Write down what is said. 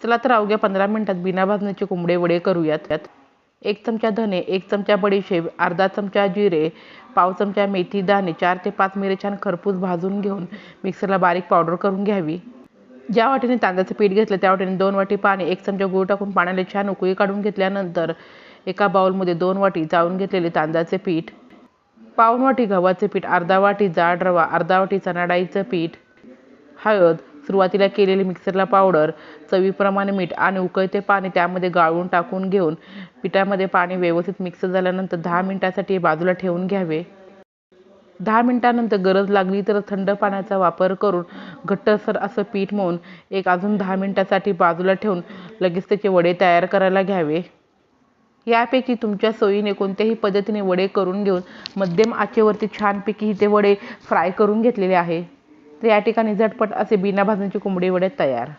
चला तर अवघ्या 15 मिनिटात बिना भाजणीचे कोंबडे वडे करूयात. 1 चमचा धने, 1 चमचा बडीशेप, अर्धा चमचा जिरे, पाव चमचा मेथी दाणे, 4 ते 5 मिरे छान खरपूस भाजून घेऊन मिक्सरला बारीक पावडर करून घ्यावी. ज्या वाटीने तांदळाचं पीठ घेतलं त्या वाटीने 2 वाटी पाणी, 1 चमचा गूळ टाकून पाण्याला छान उकळी काढून घेतल्यानंतर एका बाउलमध्ये 2 वाटी चाळून घेतलेले तांदळाचे पीठ, पाऊण वाटी गव्हाचे पीठ, अर्धा वाटी जाड रवा, अर्धा वाटी चणा डाळीचं पीठ, हळद, सुरुवातीला केलेली मिक्सरला पावडर, चवीप्रमाणे मीठ आणि उकळते पाणी त्यामध्ये गाळून टाकून घेऊन पिठामध्ये पाणी व्यवस्थित मिक्स झाल्यानंतर 10 मिनिटांसाठी बाजूला ठेवून घ्यावे. 10 मिनिटांनंतर गरज लागली तर थंड पाण्याचा वापर करून घट्टसर असं पीठ मळून अजून 10 मिनिटांसाठी बाजूला ठेवून लगेच त्याचे वडे तयार करायला घ्यावे. यापैकी तुमच्या सोयीने कोणत्याही पद्धतीने वडे करून घेऊन मध्यम आचेवरती छानपैकी इथे वडे फ्राय करून घेतलेले आहे. तर या ठिकाणी झटपट असे बिना भाजणीचे कोंबडी वडे तयार.